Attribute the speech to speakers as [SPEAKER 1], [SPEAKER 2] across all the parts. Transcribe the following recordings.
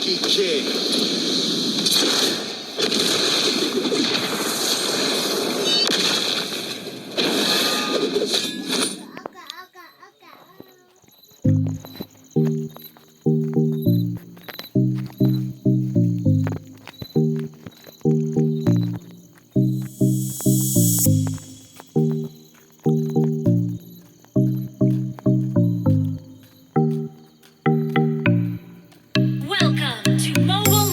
[SPEAKER 1] HEJIH.
[SPEAKER 2] Welcome to Mobile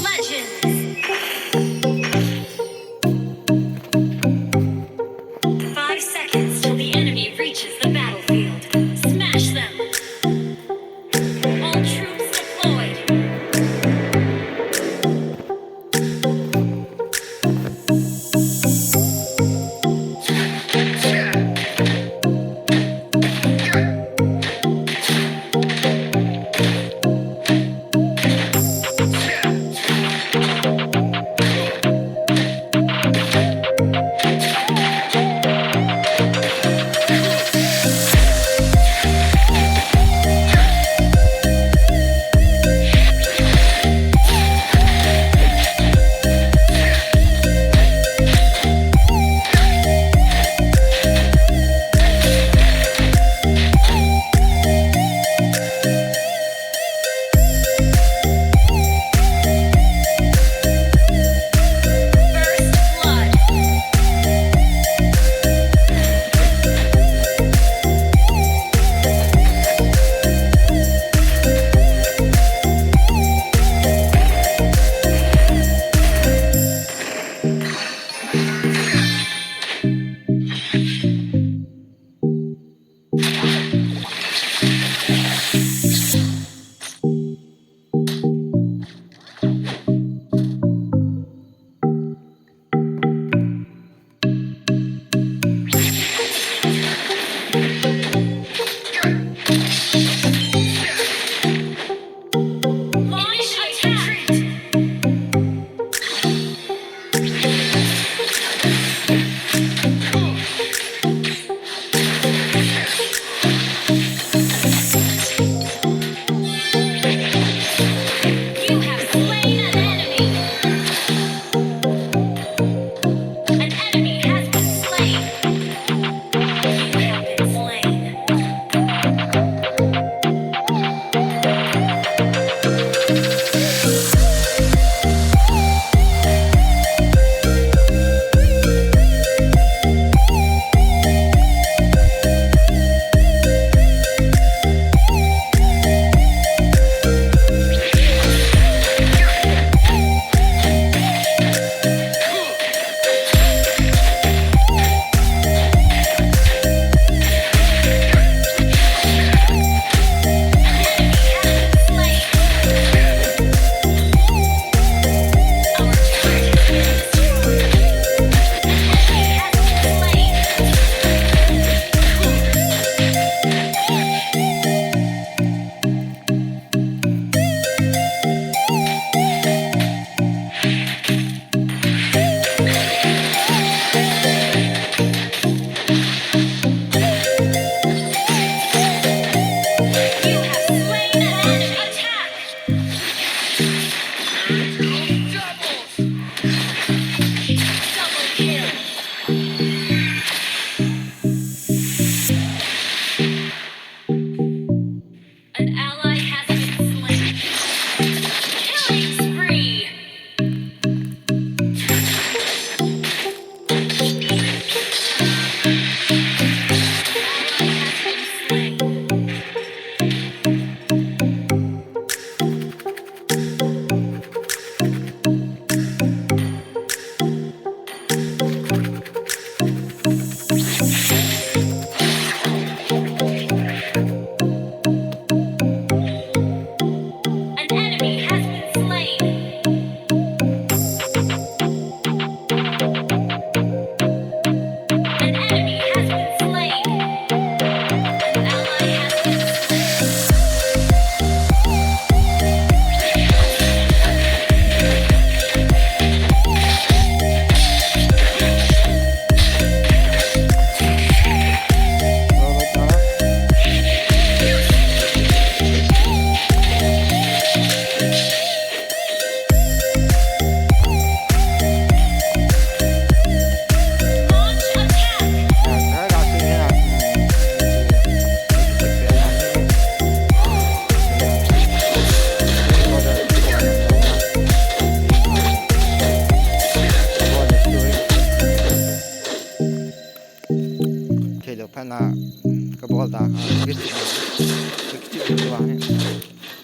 [SPEAKER 1] Effective gitu lah.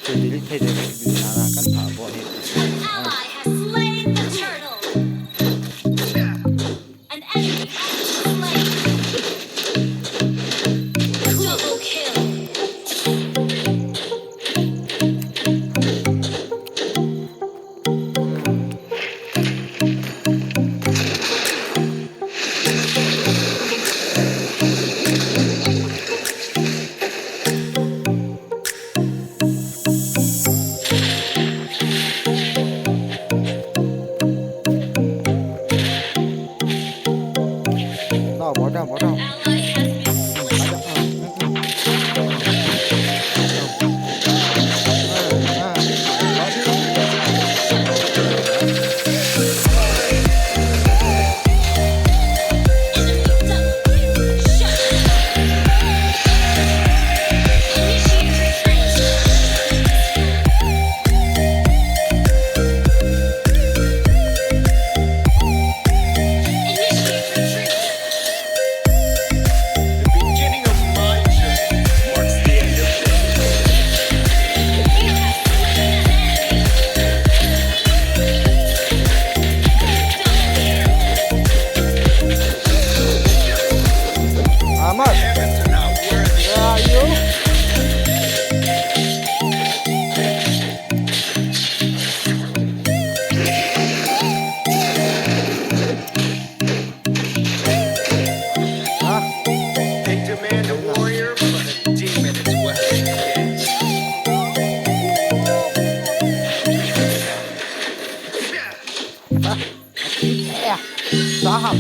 [SPEAKER 1] Jadi tidak dibicarakan Pak ini.
[SPEAKER 2] An ally has slain the turtle. An enemy has been slain. Double kill.
[SPEAKER 1] Bỏ ra.
[SPEAKER 2] Ally has been slain. Enemy double kill. Shut Initiate retreat. Initiate retreat.
[SPEAKER 3] The beginning of my journey marks the end of theirs.
[SPEAKER 2] You have slain an enemy. Double kill.
[SPEAKER 1] Ahmad,
[SPEAKER 3] Heavens are not worthy.
[SPEAKER 1] where are you? Hah?
[SPEAKER 3] They demand a warrior, but a demon is what they get.
[SPEAKER 1] Xóa học.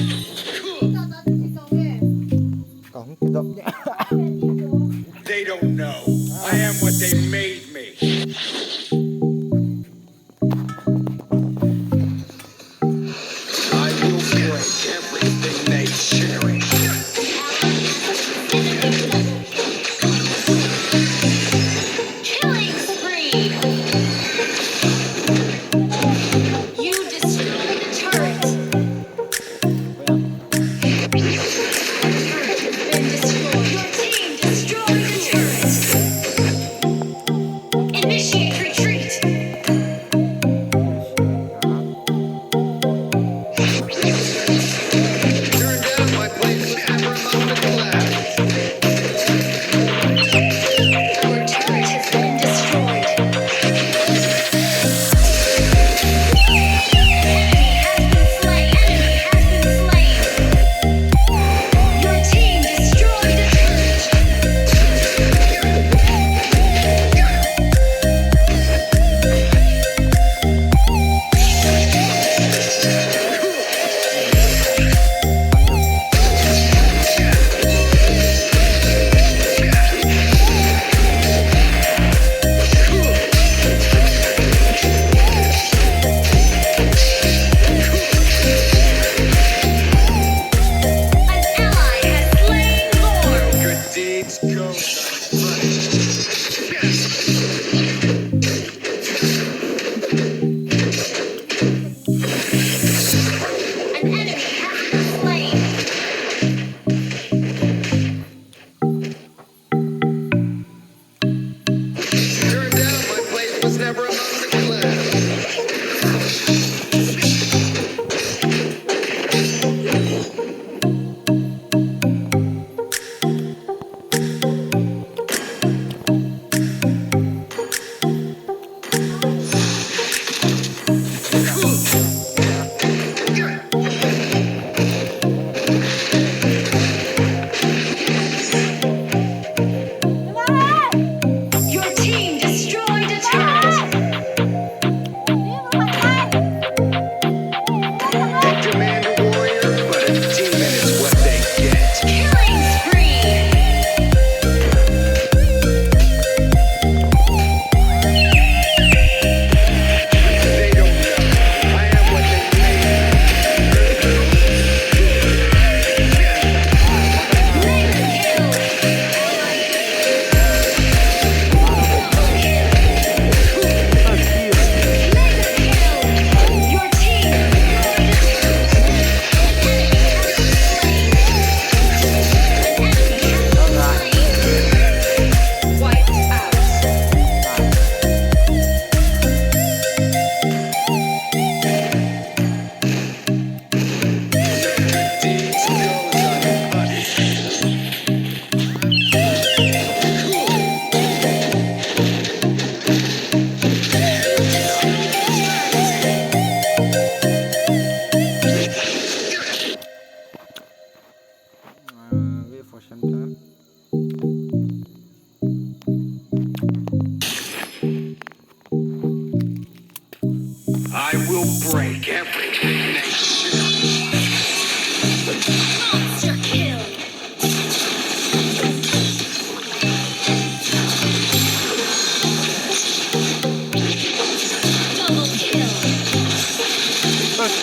[SPEAKER 1] Còn tự động nhé.
[SPEAKER 3] They don't know. I am what they made me. I will break everything they cherish.
[SPEAKER 2] Killing spree. You destroyed the turret. Turret has been destroyed. Your team destroyed the turret.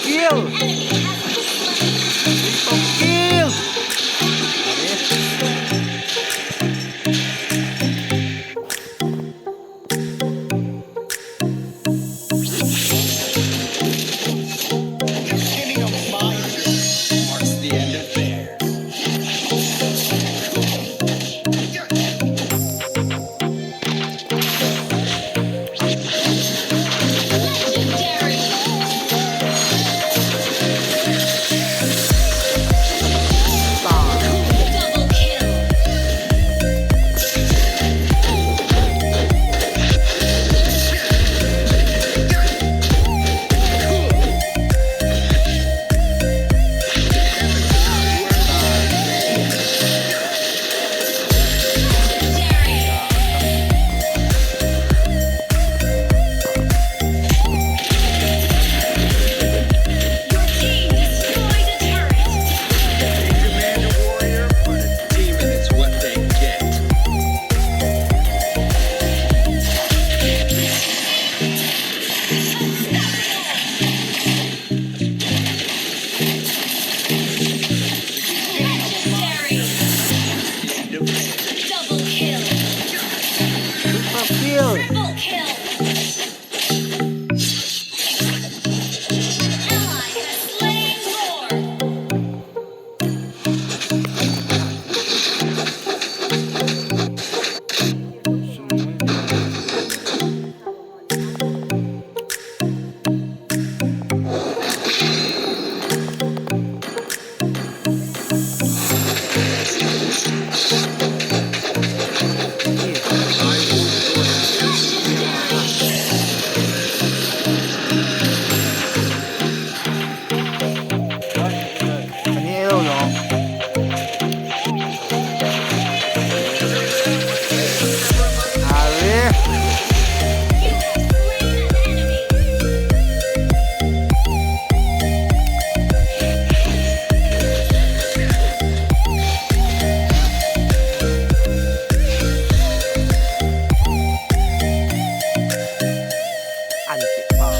[SPEAKER 1] kill.
[SPEAKER 2] Enemy has been slain.
[SPEAKER 1] Triple kill.
[SPEAKER 3] Beginning of my journey marks the end of theirs.
[SPEAKER 2] Legendary. Double kill. Legendary. Your team destroyed a turret.
[SPEAKER 3] Demand a warrior, but a demon is what they get.
[SPEAKER 2] Legendary.
[SPEAKER 3] End of theirs.
[SPEAKER 2] Double kill.
[SPEAKER 1] Triple kill.
[SPEAKER 2] Triple kill. Ally has slain Lord.
[SPEAKER 1] อันนี้เอลเหรออาเว้
[SPEAKER 2] You have slain an enemy.
[SPEAKER 1] anh chị vào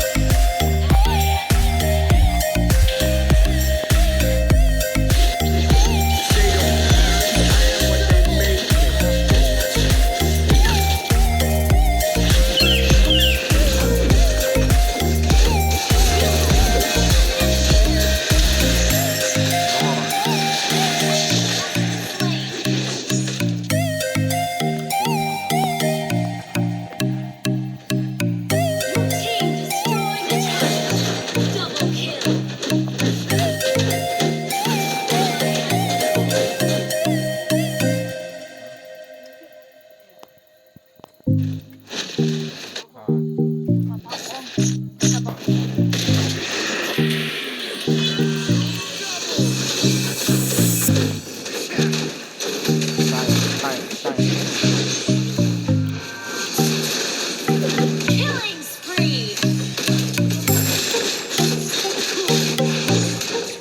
[SPEAKER 2] Your team destroyed the turret. Double kill. Killing spree.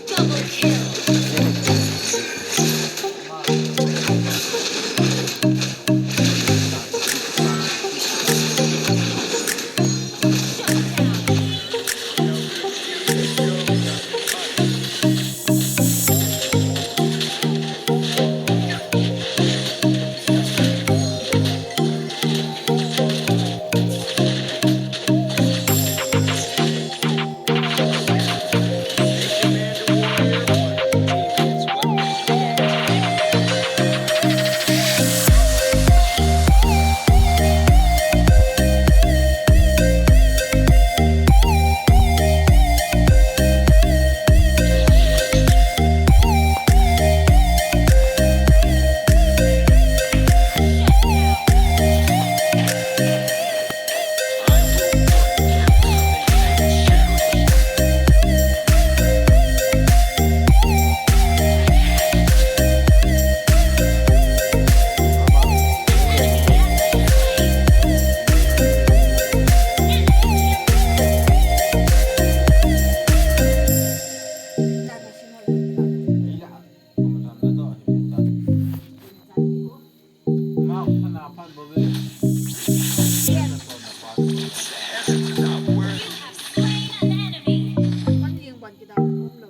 [SPEAKER 2] Double kill. Shut down.
[SPEAKER 4] 자기랑